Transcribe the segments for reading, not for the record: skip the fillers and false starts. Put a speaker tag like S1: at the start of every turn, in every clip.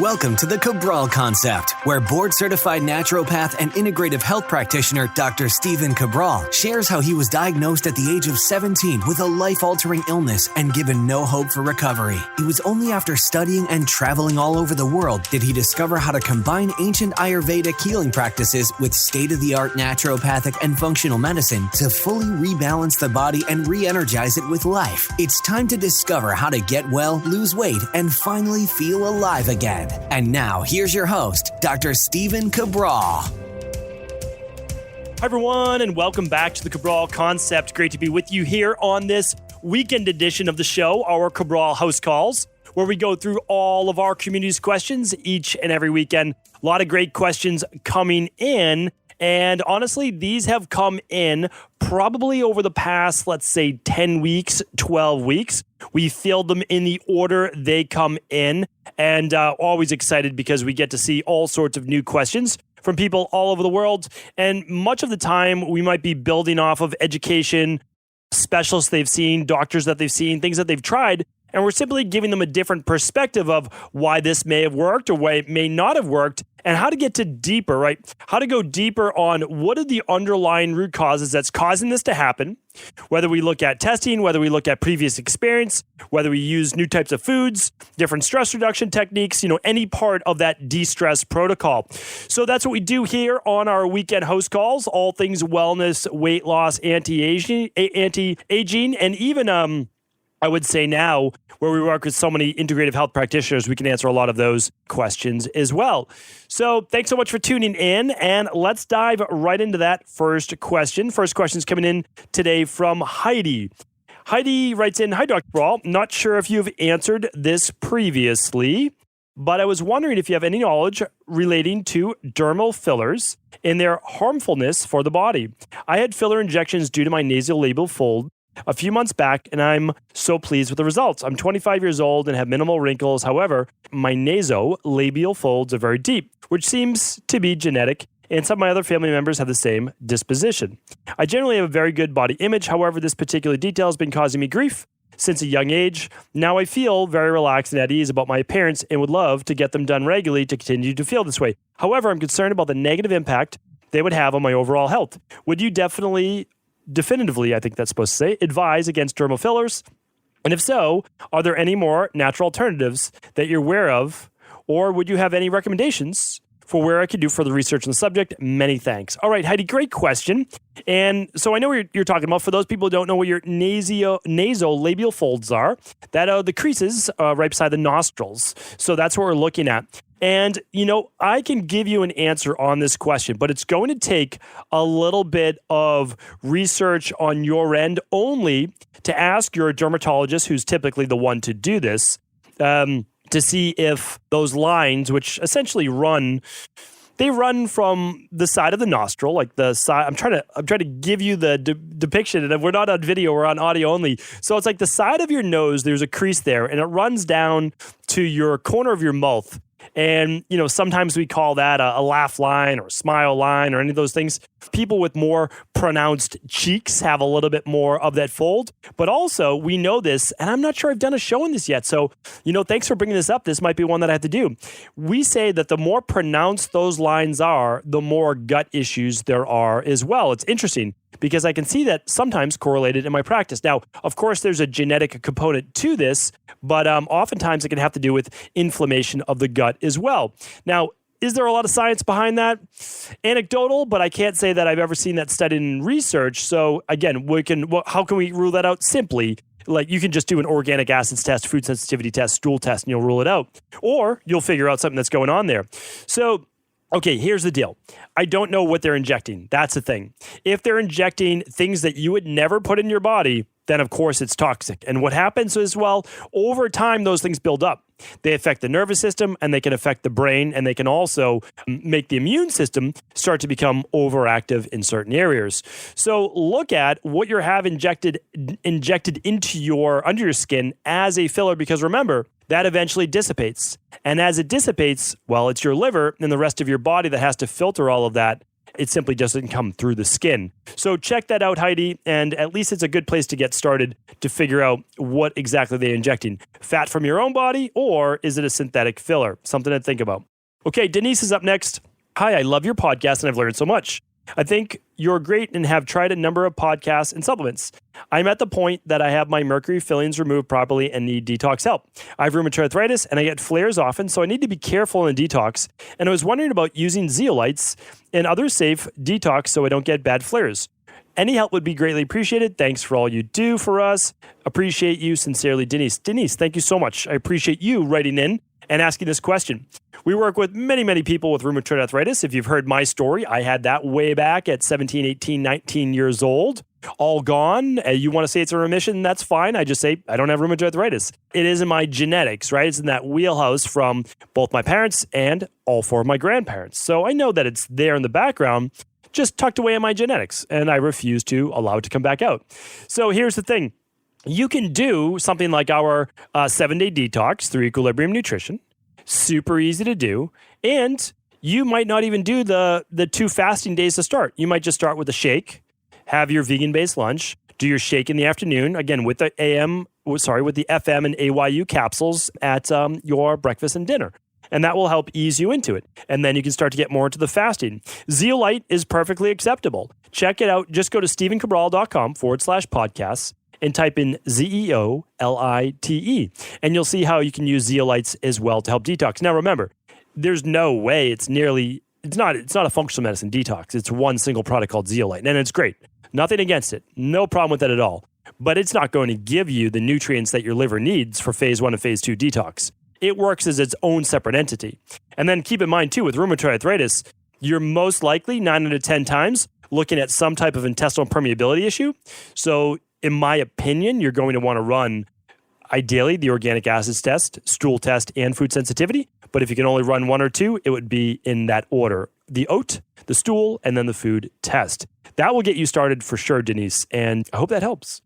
S1: Welcome to the Cabral Concept, where board-certified naturopath and integrative health practitioner Dr. Cabral shares how he was diagnosed at the age of 17 with a life-altering illness and given no hope for recovery. It was only after studying and traveling all over the world did he discover how to combine ancient Ayurvedic healing practices with state-of-the-art naturopathic and functional medicine to fully rebalance the body and re-energize it with life. It's time to discover how to get well, lose weight, and finally feel alive again. And now, here's your host, Dr. Cabral.
S2: Hi, everyone, and welcome back to the Cabral Concept. Great to be with you here on this weekend edition of the show, our Cabral HouseCalls, where we go through all of our community's questions each and every weekend. A lot of great questions coming in. And honestly, these have come in probably over the past, let's say, 10 weeks, 12 weeks. We filled them in the order they come in, and always excited because we get to see all sorts of new questions from people all over the world. And much of the time, we might be building off of education, specialists they've seen, doctors that they've seen, things that they've tried. And we're simply giving them a different perspective of why this may have worked or why it may not have worked, and how to get to deeper, right? How to go deeper on what are the underlying root causes that's causing this to happen, whether we look at testing, whether we look at previous experience, whether we use new types of foods, different stress reduction techniques, any part of that de-stress protocol. So that's what we do here on our weekend host calls, all things wellness, weight loss, anti-aging, and even I would say now, where we work with so many integrative health practitioners, we can answer a lot of those questions as well. So thanks so much for tuning in, and let's dive right into that first question. First question is coming in today from Heidi. Heidi writes in, "Hi, Dr. Cabral. Not sure if you've answered this previously, but I was wondering if you have any knowledge relating to dermal fillers and their harmfulness for the body. I had filler injections due to my nasolabial fold a few months back, and I'm so pleased with the results. I'm 25 years old and have minimal wrinkles. However, my nasolabial folds are very deep, which seems to be genetic, and some of my other family members have the same disposition. I generally have a very good body image. However, this particular detail has been causing me grief since a young age. Now I feel very relaxed and at ease about my appearance and would love to get them done regularly to continue to feel this way. However, I'm concerned about the negative impact they would have on my overall health. Would you definitively, I think that's supposed to say, advise against dermal fillers? And if so, are there any more natural alternatives that you're aware of? Or would you have any recommendations for where I could do further research on the subject? Many thanks." All right, Heidi, great question. And so I know what you're talking about. For those people who don't know what your nasolabial folds are, that are the creases right beside the nostrils. So that's what we're looking at. And, I can give you an answer on this question, but it's going to take a little bit of research on your end only to ask your dermatologist, who's typically the one to do this, to see if those lines, which essentially run from the side of the nostril, like the side. I'm trying to give you the depiction, and we're not on video, we're on audio only. So it's like the side of your nose, there's a crease there, and it runs down to your corner of your mouth. And, sometimes we call that a laugh line or a smile line or any of those things. People with more pronounced cheeks have a little bit more of that fold. But also, we know this, and I'm not sure I've done a show on this yet. So, thanks for bringing this up. This might be one that I have to do. We say that the more pronounced those lines are, the more gut issues there are as well. It's interesting, because I can see that sometimes correlated in my practice. Now, of course, there's a genetic component to this, but oftentimes it can have to do with inflammation of the gut as well. Now, is there a lot of science behind that? Anecdotal, but I can't say that I've ever seen that studied in research. So again, how can we rule that out? Simply, like, you can just do an organic acids test, food sensitivity test, stool test, and you'll rule it out. Or you'll figure out something that's going on there. So, okay, here's the deal. I don't know what they're injecting. That's the thing. If they're injecting things that you would never put in your body, then of course it's toxic. And what happens is, well, over time, those things build up. They affect the nervous system, and they can affect the brain, and they can also make the immune system start to become overactive in certain areas. So look at what you have injected into under your skin as a filler, because remember, that eventually dissipates. And as it dissipates, well, it's your liver and the rest of your body that has to filter all of that It simply doesn't come through the skin. So check that out, Heidi, and at least it's a good place to get started to figure out what exactly they're injecting. Fat from your own body, or is it a synthetic filler? Something to think about. Okay, Denise is up next. Hi, I love your podcast and I've learned so much. I think you're great and have tried a number of podcasts and supplements. I'm at the point that I have my mercury fillings removed properly and need detox help. I have rheumatoid arthritis and I get flares often, so I need to be careful in detox. And I was wondering about using zeolites and other safe detox so I don't get bad flares. Any help would be greatly appreciated. Thanks for all you do for us. Appreciate you. Sincerely, Denise. Denise, thank you so much. I appreciate you writing in and asking this question. We work with many, many people with rheumatoid arthritis. If you've heard my story, I had that way back at 17, 18, 19 years old. All gone. You want to say it's a remission, that's fine. I just say I don't have rheumatoid arthritis. It is in my genetics, right? It's in that wheelhouse from both my parents and all four of my grandparents. So I know that it's there in the background, just tucked away in my genetics, and I refuse to allow it to come back out. So here's the thing. You can do something like our 7-day detox through Equilibrium Nutrition. Super easy to do. And you might not even do the 2 fasting days to start. You might just start with a shake, have your vegan-based lunch, do your shake in the afternoon, again, with the with the FM and AYU capsules at your breakfast and dinner. And that will help ease you into it. And then you can start to get more into the fasting. Zeolite is perfectly acceptable. Check it out. Just go to stephencabral.com/podcasts. and type in Zeolite, and you'll see how you can use zeolites as well to help detox. Now, remember, there's no way it's not a functional medicine detox. It's one single product called zeolite, and it's great. Nothing against it. No problem with that at all. But it's not going to give you the nutrients that your liver needs for phase 1 and phase 2 detox. It works as its own separate entity. And then keep in mind, too, with rheumatoid arthritis, you're most likely 9 out of 10 times looking at some type of intestinal permeability issue. So in my opinion, you're going to want to run, ideally, the organic acids test, stool test, and food sensitivity. But if you can only run 1 or 2, it would be in that order. The oat, the stool, and then the food test. That will get you started for sure, Denise, and I hope that helps.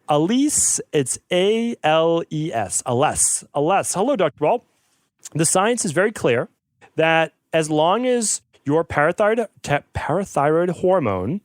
S2: Elise, it's A-L-E-S, Aless. Hello, Dr. Cabral. The science is very clear that as long as your parathyroid hormone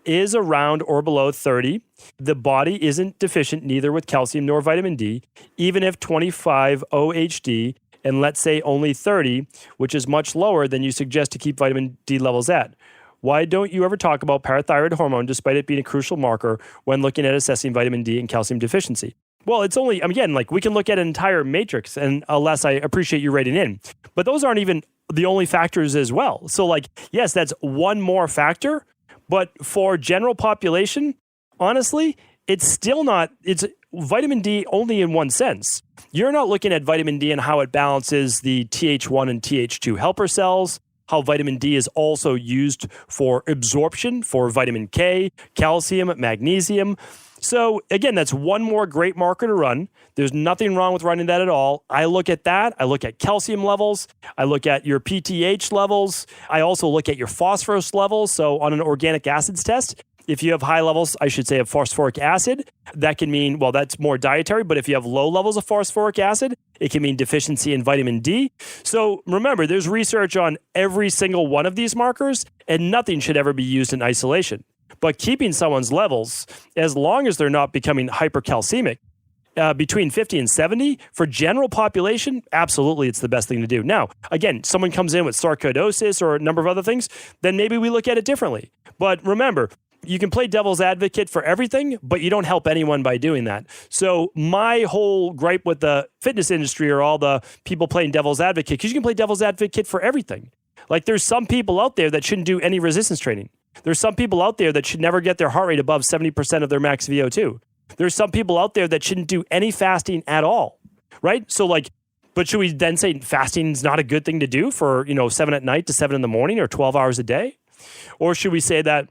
S2: is around or below 30, the body isn't deficient neither with calcium nor vitamin D, even if 25 OHD and let's say only 30, which is much lower than you suggest to keep vitamin D levels at. Why don't you ever talk about parathyroid hormone despite it being a crucial marker when looking at assessing vitamin D and calcium deficiency? Well, it's only, again, like we can look at an entire matrix, and unless I appreciate you writing in, but those aren't even the only factors as well. So like, yes, that's one more factor, but for general population, honestly, it's still not, it's vitamin D only in one sense. You're not looking at vitamin D and how it balances the Th1 and Th2 helper cells, how vitamin D is also used for absorption for vitamin K, calcium, magnesium. So again, that's one more great marker to run. There's nothing wrong with running that at all. I look at that. I look at calcium levels. I look at your PTH levels. I also look at your phosphorus levels. So on an organic acids test, if you have high levels, I should say, of phosphoric acid, that can mean, well, that's more dietary, but if you have low levels of phosphoric acid, it can mean deficiency in vitamin D. So remember, there's research on every single one of these markers, and nothing should ever be used in isolation. But keeping someone's levels, as long as they're not becoming hypercalcemic, between 50 and 70, for general population, absolutely it's the best thing to do. Now, again, someone comes in with sarcoidosis or a number of other things, then maybe we look at it differently. But remember, you can play devil's advocate for everything, but you don't help anyone by doing that. So my whole gripe with the fitness industry are all the people playing devil's advocate, because you can play devil's advocate for everything. Like there's some people out there that shouldn't do any resistance training. There's some people out there that should never get their heart rate above 70% of their max VO2. There's some people out there that shouldn't do any fasting at all, right? So like, but should we then say fasting is not a good thing to do for, 7 at night to 7 in the morning or 12 hours a day? Or should we say that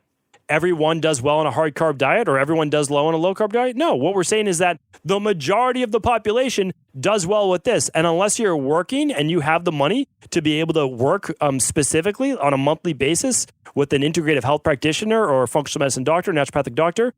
S2: everyone does well on a hard carb diet or everyone does low on a low carb diet? No, what we're saying is that the majority of the population does well with this. And unless you're working and you have the money to be able to work specifically on a monthly basis with an integrative health practitioner or a functional medicine doctor, naturopathic doctor,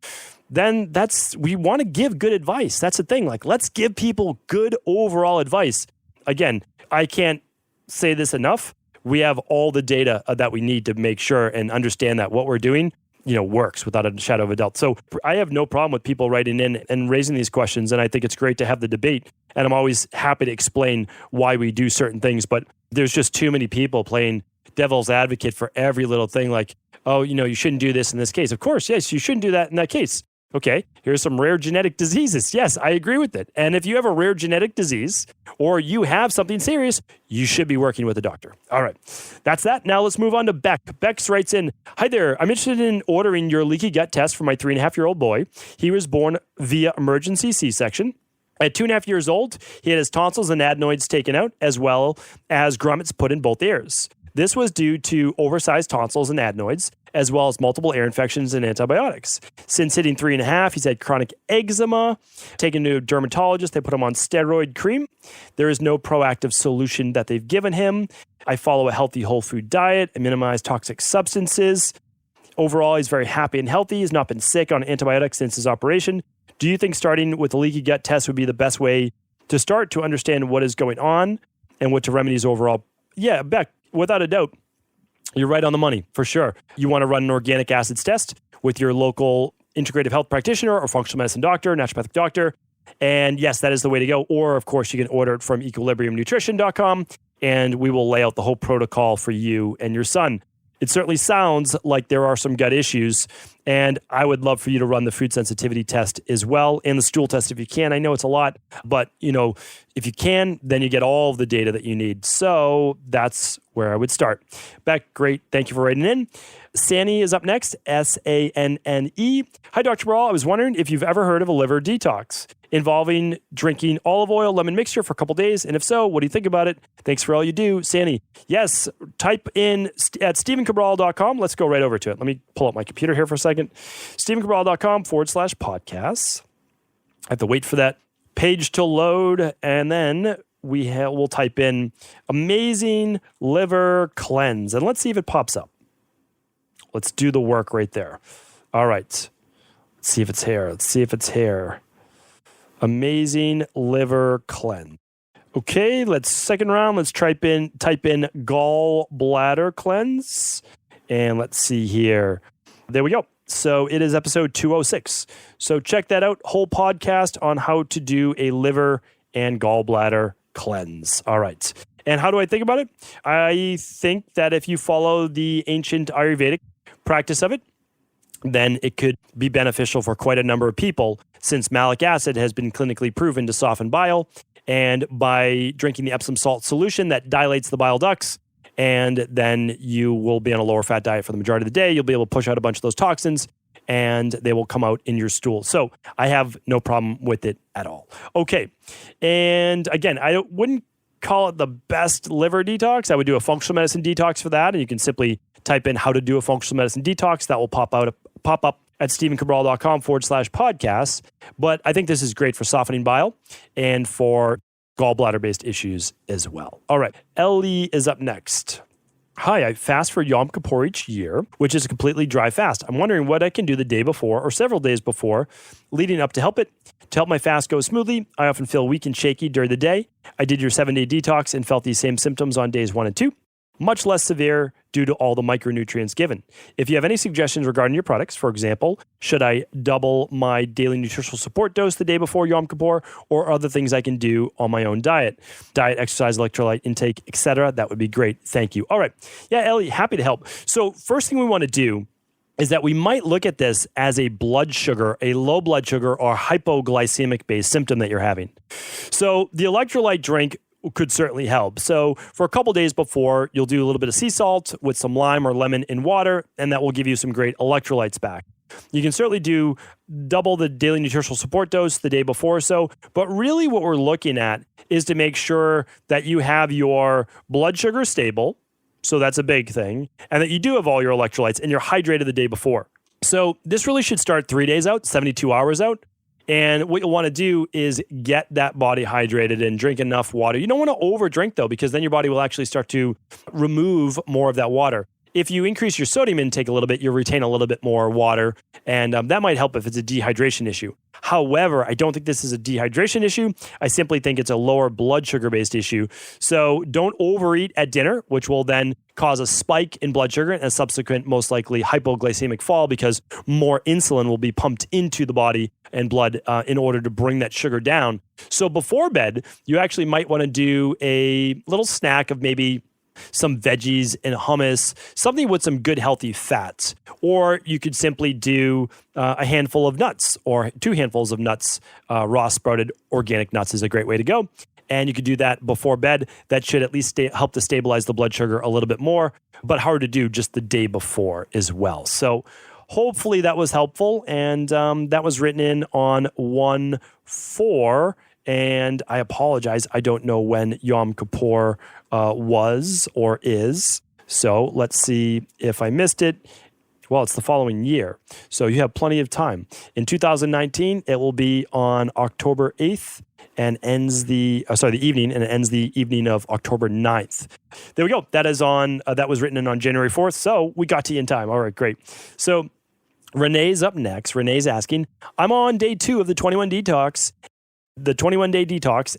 S2: then we want to give good advice. That's the thing. Like, let's give people good overall advice. Again, I can't say this enough. we have all the data that we need to make sure and understand that what we're doing, works without a shadow of a doubt. So I have no problem with people writing in and raising these questions. And I think it's great to have the debate. And I'm always happy to explain why we do certain things. But there's just too many people playing devil's advocate for every little thing like, oh, you shouldn't do this in this case. Of course, yes, you shouldn't do that in that case. Okay, here's some rare genetic diseases. Yes, I agree with it. And if you have a rare genetic disease or you have something serious, you should be working with a doctor. All right, that's that. Now let's move on to Beck. Bex writes in, hi there. I'm interested in ordering your leaky gut test for my 3.5-year-old boy. He was born via emergency C-section. At 2.5 years old, he had his tonsils and adenoids taken out as well as grommets put in both ears. This was due to oversized tonsils and adenoids, as well as multiple ear infections and antibiotics. Since hitting 3.5, he's had chronic eczema. Taken to a dermatologist, they put him on steroid cream. There is no proactive solution that they've given him. I follow a healthy whole food diet and minimize toxic substances. Overall, he's very happy and healthy. He's not been sick on antibiotics since his operation. Do you think starting with a leaky gut test would be the best way to start to understand what is going on and what to remedies overall? Yeah, Beck, without a doubt, you're right on the money, for sure. You want to run an organic acids test with your local integrative health practitioner or functional medicine doctor, naturopathic doctor. And yes, that is the way to go. Or, of course, you can order it from equilibriumnutrition.com, and we will lay out the whole protocol for you and your son. It certainly sounds like there are some gut issues, and I would love for you to run the food sensitivity test as well and the stool test if you can. I know it's a lot, but if you can, then you get all of the data that you need. So that's where I would start. Beck, great. Thank you for writing in. Sani is up next, S-A-N-N-E. Hi, Dr. Cabral. I was wondering if you've ever heard of a liver detox involving drinking olive oil, lemon mixture for a couple days. And if so, what do you think about it? Thanks for all you do, Sani. Yes, type in at StephenCabral.com. Let's go right over to it. Let me pull up my computer here for a second. StephenCabral.com/podcast. I have to wait for that page to load, and then we'll type in amazing liver cleanse, and let's see if it pops up. Let's do the work right there. All right. Let's see if it's here. Amazing liver cleanse. Okay, second round. Let's type in gallbladder cleanse. And let's see here. There we go. So it is episode 206. So check that out. Whole podcast on how to do a liver and gallbladder cleanse. All right. And how do I think about it? I think that if you follow the ancient Ayurvedic practice of it, then it could be beneficial for quite a number of people, since malic acid has been clinically proven to soften bile. And by drinking the Epsom salt solution, that dilates the bile ducts, and then you will be on a lower fat diet for the majority of the day. You'll be able to push out a bunch of those toxins, and they will come out in your stool. So I have no problem with it at all. Okay. And again, I wouldn't call it the best liver detox. I would do a functional medicine detox for that, and you can simply type in how to do a functional medicine detox. That will pop up at StephenCabral.com/podcast. But I think this is great for softening bile and for gallbladder-based issues as well. All right, Ellie is up next. Hi, I fast for Yom Kippur each year, which is a completely dry fast. I'm wondering what I can do the day before or several days before leading up to help my fast go smoothly. I often feel weak and shaky during the day. I did your 7-day detox and felt these same symptoms on days 1 and 2. Much less severe due to all the micronutrients given. If you have any suggestions regarding your products, for example, should I double my daily nutritional support dose the day before Yom Kippur, or other things I can do on my own diet, exercise, electrolyte intake, etc., that would be great. Thank you. All right. Yeah, Ellie, happy to help. So first thing we want to do is that we might look at this as a low blood sugar or hypoglycemic based symptom that you're having. So the electrolyte drink could certainly help. So for a couple days before, you'll do a little bit of sea salt with some lime or lemon in water, and that will give you some great electrolytes back. You can certainly do double the daily nutritional support dose the day before or so, but really what we're looking at is to make sure that you have your blood sugar stable, so that's a big thing, and that you do have all your electrolytes and you're hydrated the day before. So this really should start 3 days out, 72 hours out. And what you'll want to do is get that body hydrated and drink enough water. You don't want to overdrink, though, because then your body will actually start to remove more of that water. if you increase your sodium intake a little bit, you'll retain a little bit more water, and that might help if it's a dehydration issue. However, I don't think this is a dehydration issue. I simply think it's a lower blood sugar-based issue. So don't overeat at dinner, which will then cause a spike in blood sugar and a subsequent, most likely, hypoglycemic fall because more insulin will be pumped into the body and blood in order to bring that sugar down. So before bed, you actually might want to do a little snack of maybe some veggies and hummus, something with some good healthy fats. Or you could simply do a handful of nuts or 2 handfuls of nuts. Raw sprouted organic nuts is a great way to go. And you could do that before bed. That should at least help to stabilize the blood sugar a little bit more, but hard to do just the day before as well. So hopefully that was helpful. And that was written in on 1/4. And I apologize. I don't know when Yom Kippur was or is. So let's see if I missed it. Well, it's the following year. So you have plenty of time. In 2019, it will be on October 8th and ends the evening, and it ends the evening of October 9th. There we go. That is on, that was written in on January 4th. So we got to you in time. All right, great. So Renee's up next. Renee's asking, I'm on day 2 of the 21-day detox,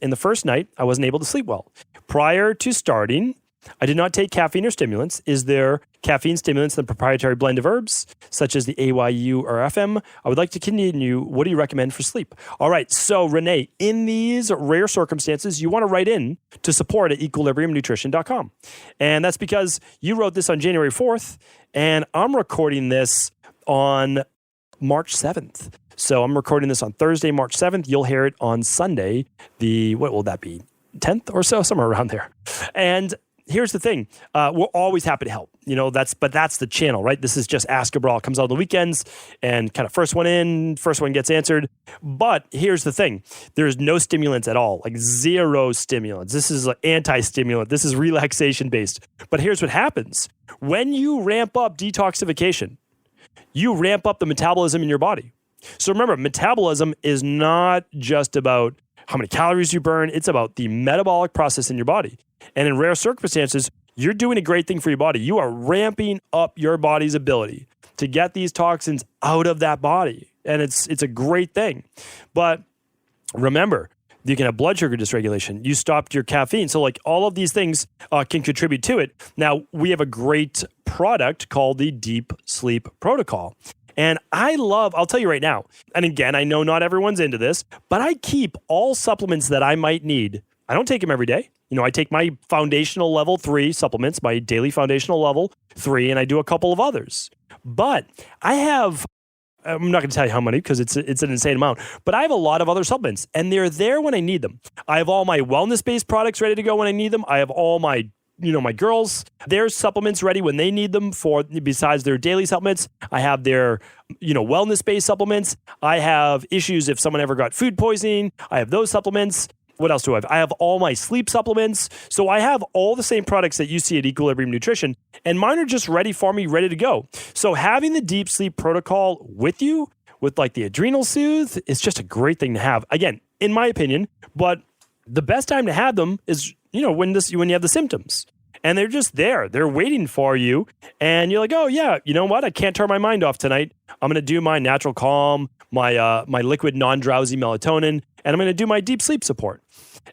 S2: and the first night, I wasn't able to sleep well. Prior to starting, I did not take caffeine or stimulants. Is there caffeine stimulants in the proprietary blend of herbs, such as the AYU or FM? I would like to continue. What do you recommend for sleep? All right, so Renee, in these rare circumstances, you want to write in to support at equilibriumnutrition.com. And that's because you wrote this on January 4th, and I'm recording this on March 7th. So I'm recording this on Thursday, March 7th. You'll hear it on Sunday, what will that be? 10th or so, somewhere around there. And here's the thing. We're always happy to help. But that's the channel, right? This is just Ask Cabral. It comes out on the weekends and kind of first one in, first one gets answered. But here's the thing. There's no stimulants at all, like 0 stimulants. This is like anti-stimulant. This is relaxation based. But here's what happens. When you ramp up detoxification, you ramp up the metabolism in your body. So remember, metabolism is not just about how many calories you burn. It's about the metabolic process in your body. And in rare circumstances, you're doing a great thing for your body. You are ramping up your body's ability to get these toxins out of that body. And it's a great thing. But remember, you can have blood sugar dysregulation. You stopped your caffeine. So like all of these things can contribute to it. Now, we have a great product called the Deep Sleep Protocol. And I'll tell you right now, and again, I know not everyone's into this, but I keep all supplements that I might need. I don't take them every day. I take my foundational level 3 supplements, my daily foundational level 3, and I do a couple of others. But I'm not going to tell you how many because it's an insane amount, but I have a lot of other supplements and they're there when I need them. I have all my wellness-based products ready to go when I need them. I have all my my girls, their supplements ready when they need them besides their daily supplements. I have their, wellness-based supplements. I have issues if someone ever got food poisoning. I have those supplements. What else do I have? I have all my sleep supplements. So I have all the same products that you see at Equilibrium Nutrition, and mine are just ready for me, ready to go. So having the Deep Sleep Protocol with you, with like the Adrenal Soothe, is just a great thing to have. Again, in my opinion, but the best time to have them is when you have the symptoms and they're just there, they're waiting for you. And you're like, oh yeah, you know what? I can't turn my mind off tonight. I'm going to do my natural calm, my liquid non-drowsy melatonin, and I'm going to do my deep sleep support.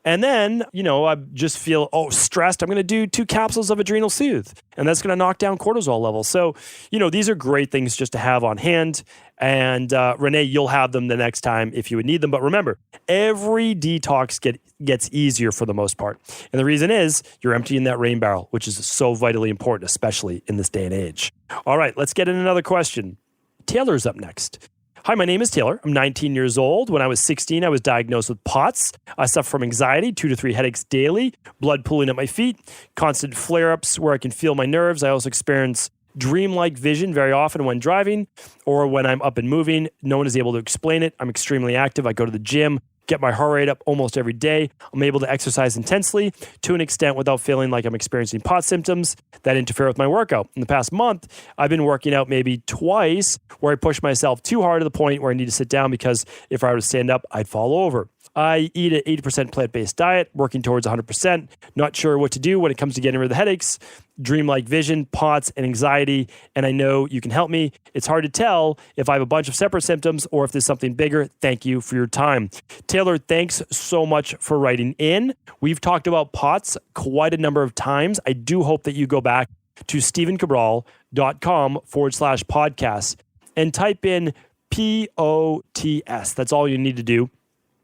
S2: And then, I just feel, stressed. I'm going to do 2 capsules of Adrenal Soothe, and that's going to knock down cortisol levels. So, these are great things just to have on hand. And Renee, you'll have them the next time if you would need them. But remember, every detox gets easier for the most part. And the reason is you're emptying that rain barrel, which is so vitally important, especially in this day and age. All right, let's get in another question. Taylor's up next. Hi, my name is Taylor. I'm 19 years old. When I was 16, I was diagnosed with POTS. I suffer from anxiety, 2 to 3 headaches daily, blood pooling at my feet, constant flare-ups where I can feel my nerves. I also experience dreamlike vision very often when driving or when I'm up and moving. No one is able to explain it. I'm extremely active. I go to the gym, get my heart rate up almost every day. I'm able to exercise intensely to an extent without feeling like I'm experiencing POTS symptoms that interfere with my workout. In the past month, I've been working out maybe twice where I push myself too hard to the point where I need to sit down because if I were to stand up, I'd fall over. I eat an 80% plant-based diet, working towards 100%. Not sure what to do when it comes to getting rid of the headaches, dreamlike vision, POTS, and anxiety. And I know you can help me. It's hard to tell if I have a bunch of separate symptoms or if there's something bigger. Thank you for your time. Taylor, thanks so much for writing in. We've talked about POTS quite a number of times. I do hope that you go back to stevencabral.com/podcast and type in POTS. That's all you need to do.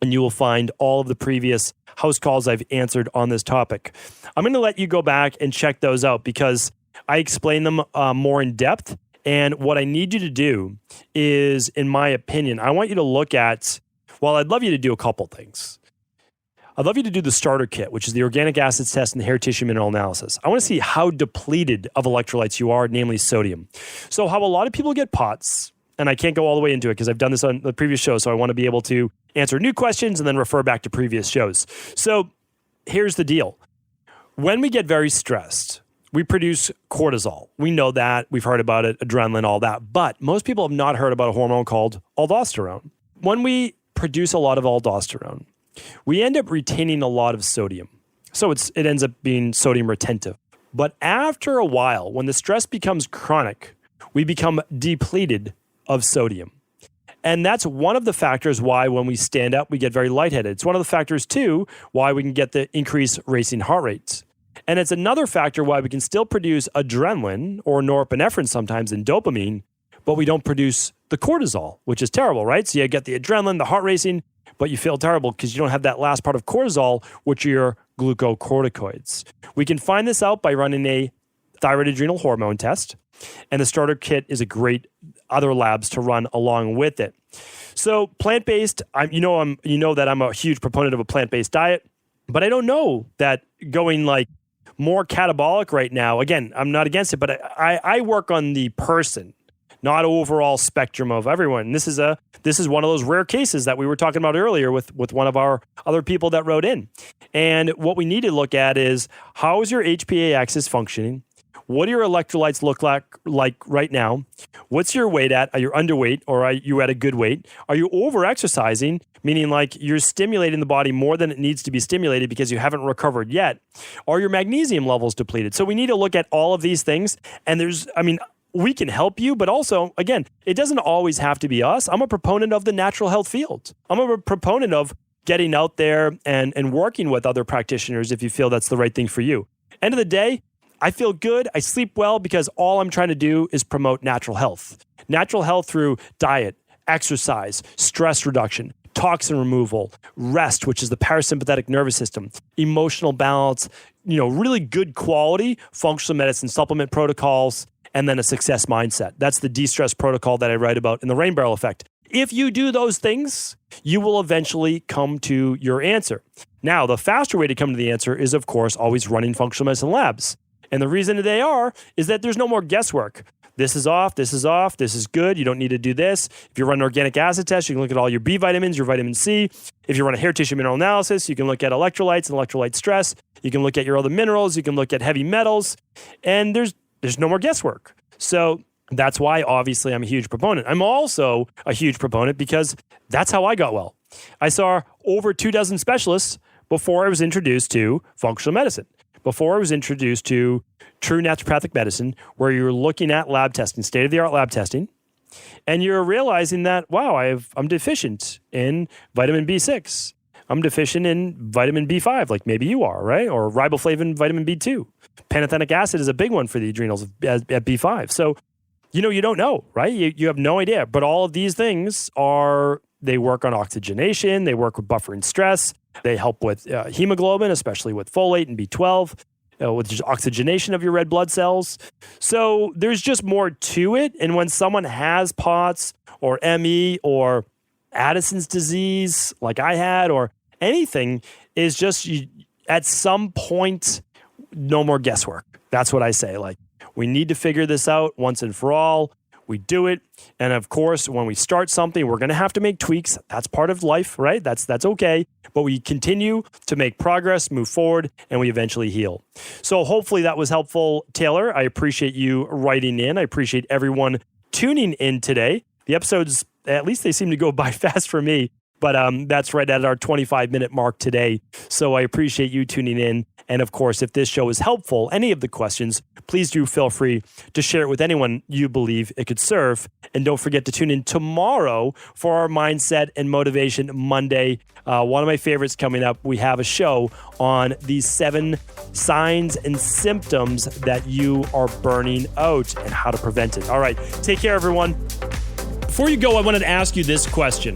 S2: And you will find all of the previous house calls I've answered on this topic. I'm going to let you go back and check those out because I explain them more in depth. And what I need you to do is, in my opinion, I want you to look at, well, I'd love you to do a couple things. I'd love you to do the starter kit, which is the organic acids test and the hair tissue mineral analysis. I want to see how depleted of electrolytes you are, namely sodium. So how a lot of people get POTS, and I can't go all the way into it because I've done this on the previous show, so I want to be able to answer new questions and then refer back to previous shows. So here's the deal. When we get very stressed, we produce cortisol. We know that. We've heard about it, adrenaline, all that. But most people have not heard about a hormone called aldosterone. When we produce a lot of aldosterone, we end up retaining a lot of sodium. So it ends up being sodium retentive. But after a while, when the stress becomes chronic, we become depleted of sodium. And that's one of the factors why when we stand up, we get very lightheaded. It's one of the factors, too, why we can get the increased racing heart rates. And it's another factor why we can still produce adrenaline or norepinephrine sometimes and dopamine, but we don't produce the cortisol, which is terrible, right? So you get the adrenaline, the heart racing, but you feel terrible because you don't have that last part of cortisol, which are your glucocorticoids. We can find this out by running a thyroid adrenal hormone test. And the starter kit is a great other labs to run along with it. So plant-based, you know that I'm a huge proponent of a plant-based diet, but I don't know that going like more catabolic right now. Again, I'm not against it, but I work on the person, not overall spectrum of everyone. This is one of those rare cases that we were talking about earlier with one of our other people that wrote in. And what we need to look at is how is your HPA axis functioning? What do your electrolytes look like right now? What's your weight at? Are you underweight or are you at a good weight? Are you over-exercising, meaning like you're stimulating the body more than it needs to be stimulated because you haven't recovered yet? Are your magnesium levels depleted? So we need to look at all of these things. And we can help you, but also, again, it doesn't always have to be us. I'm a proponent of the natural health field. I'm a proponent of getting out there and working with other practitioners if you feel that's the right thing for you. End of the day, I feel good. I sleep well because all I'm trying to do is promote natural health. Natural health through diet, exercise, stress reduction, toxin removal, rest, which is the parasympathetic nervous system, emotional balance, really good quality functional medicine supplement protocols, and then a success mindset. That's the de-stress protocol that I write about in the Rain Barrel Effect. If you do those things, you will eventually come to your answer. Now, the faster way to come to the answer is, of course, always running functional medicine labs. And the reason they are is that there's no more guesswork. This is off, this is off, this is good, you don't need to do this. If you run an organic acid test, you can look at all your B vitamins, your vitamin C. If you run a hair tissue mineral analysis, you can look at electrolytes and electrolyte stress. You can look at your other minerals, you can look at heavy metals, and there's no more guesswork. So that's why, obviously, I'm a huge proponent. I'm also a huge proponent because that's how I got well. I saw over 24 specialists before I was introduced to functional medicine. Before I was introduced to true naturopathic medicine, where you're looking at lab testing, state-of-the-art lab testing, and you're realizing that, wow, I'm deficient in vitamin B6. I'm deficient in vitamin B5, like maybe you are, right? Or riboflavin vitamin B2. Pantothenic acid is a big one for the adrenals at B5. So, you don't know, right? You have no idea. But all of these things they work on oxygenation, they work with buffering stress, they help with hemoglobin, especially with folate and B12, with just oxygenation of your red blood cells. So there's just more to it. And when someone has POTS or ME or Addison's disease, like I had, or anything, is just at some point, no more guesswork. That's what I say. Like, we need to figure this out once and for all. We do it. And of course, when we start something, we're going to have to make tweaks. That's part of life, right? That's okay. But we continue to make progress, move forward, and we eventually heal. So hopefully that was helpful, Taylor. I appreciate you writing in. I appreciate everyone tuning in today. The episodes, at least they seem to go by fast for me. But that's right at our 25-minute mark today. So I appreciate you tuning in. And of course, if this show is helpful, any of the questions, please do feel free to share it with anyone you believe it could serve. And don't forget to tune in tomorrow for our Mindset and Motivation Monday. One of my favorites coming up, we have a show on these 7 signs and symptoms that you are burning out and how to prevent it. All right, take care, everyone. Before you go, I wanted to ask you this question.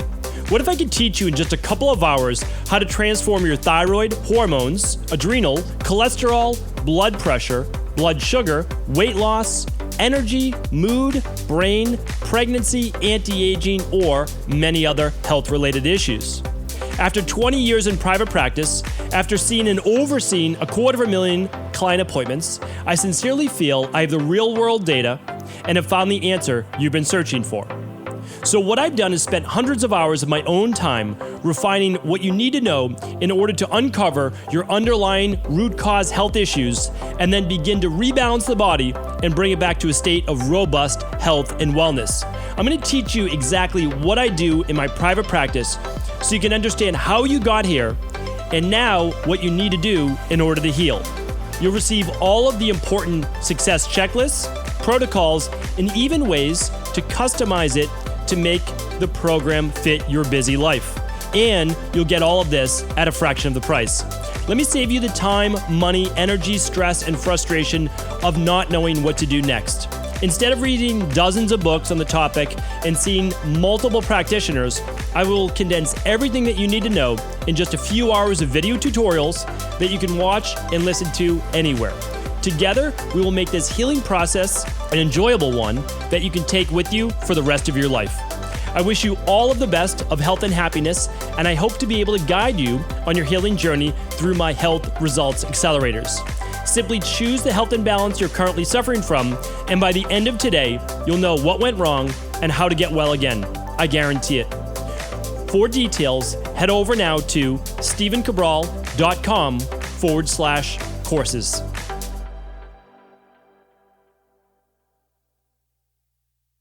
S2: What if I could teach you in just a couple of hours how to transform your thyroid, hormones, adrenal, cholesterol, blood pressure, blood sugar, weight loss, energy, mood, brain, pregnancy, anti-aging, or many other health-related issues? After 20 years in private practice, after seeing and overseeing 250,000 client appointments, I sincerely feel I have the real-world data and have found the answer you've been searching for. So what I've done is spent hundreds of hours of my own time refining what you need to know in order to uncover your underlying root cause health issues and then begin to rebalance the body and bring it back to a state of robust health and wellness. I'm going to teach you exactly what I do in my private practice so you can understand how you got here and now what you need to do in order to heal. You'll receive all of the important success checklists, protocols, and even ways to customize it to make the program fit your busy life. And you'll get all of this at a fraction of the price. Let me save you the time, money, energy, stress, and frustration of not knowing what to do next. Instead of reading dozens of books on the topic and seeing multiple practitioners, I will condense everything that you need to know in just a few hours of video tutorials that you can watch and listen to anywhere. Together, we will make this healing process an enjoyable one that you can take with you for the rest of your life. I wish you all of the best of health and happiness, and I hope to be able to guide you on your healing journey through my Health Results Accelerators. Simply choose the health imbalance you're currently suffering from, and by the end of today, you'll know what went wrong and how to get well again. I guarantee it. For details, head over now to stevencabral.com/courses.